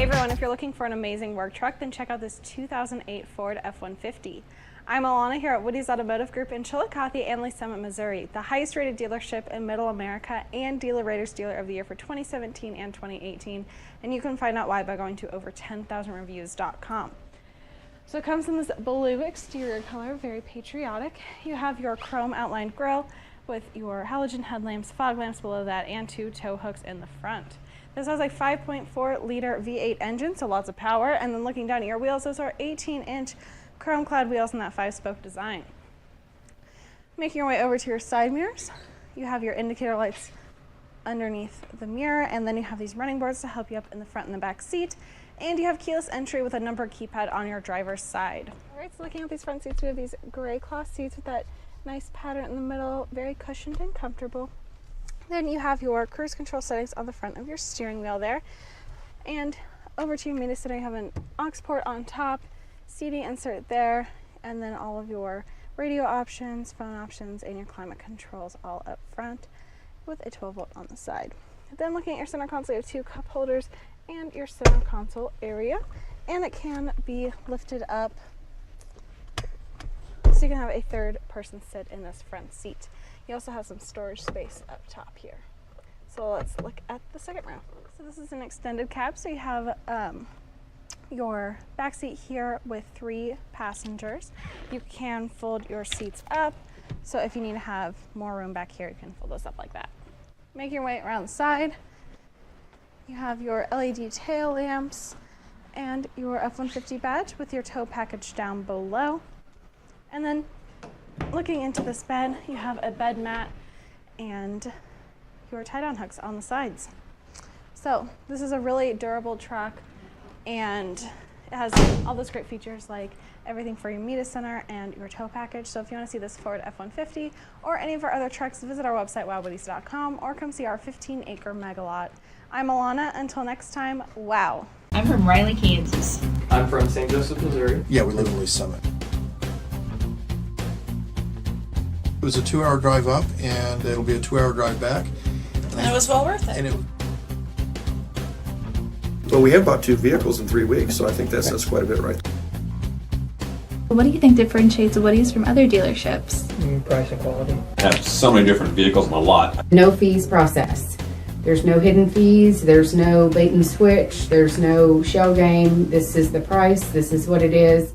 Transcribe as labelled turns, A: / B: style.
A: everyone, if you're looking for an amazing work truck, then check out this 2008 Ford F-150. I'm Alana here at Woody's Automotive Group in Chillicothe and Lee Summit, Missouri, the highest rated dealership in Middle America and Dealer Rater's Dealer of the Year for 2017 and 2018. And you can find out why by going to over10,000reviews.com. So it comes in this blue exterior color, very patriotic. You have your chrome outlined grille with your halogen headlamps, fog lamps below that, and 2 tow hooks in the front. This has a 5.4 liter V8 engine, so lots of power. And then looking down at your wheels, those are 18-inch chrome clad wheels in that 5-spoke design. Making your way over to your side mirrors, you have your indicator lights underneath the mirror, and then you have these running boards to help you up in the front and the back seat. And you have keyless entry with a number keypad on your driver's side. All right, so looking at these front seats, we have these gray cloth seats with that nice pattern in the middle, very cushioned and comfortable. Then you have your cruise control settings on the front of your steering wheel there. And over to your media center, you have an aux port on top, CD insert there, and then all of your radio options, phone options, and your climate controls all up front with a 12-volt on the side. Then looking at your center console, you have 2 cup holders and your center console area, and it can be lifted up so you can have a third person sit in this front seat. You also have some storage space up top here. So let's look at the second row. So this is an extended cab, so you have your back seat here with 3 passengers. You can fold your seats up, so if you need to have more room back here, you can fold those up like that. Make your way around the side. You have your LED tail lamps and your F-150 badge with your tow package down below. And then looking into this bed, you have a bed mat and your tie-down hooks on the sides. So this is a really durable truck, and it has all those great features like everything for your media center and your tow package. So if you want to see this Ford F-150 or any of our other trucks, visit our website, WowWoodys.com, or come see our 15-acre mega lot. I'm Alana. Until next time, wow.
B: I'm from Riley, Kansas.
C: I'm from St. Joseph, Missouri.
D: Yeah, we live in Lee Summit. It was a 2-hour drive up, and it'll be a 2-hour drive back.
B: And it was well worth it.
E: Well, we have bought 2 vehicles in 3 weeks, so I think that's quite a bit right.
F: What do you think differentiates Woody's from other dealerships?
C: Price and quality.
G: I have so many different vehicles in the lot.
H: No fees processed. There's no hidden fees, there's no bait and switch, there's no shell game. This is the price, this is what it is.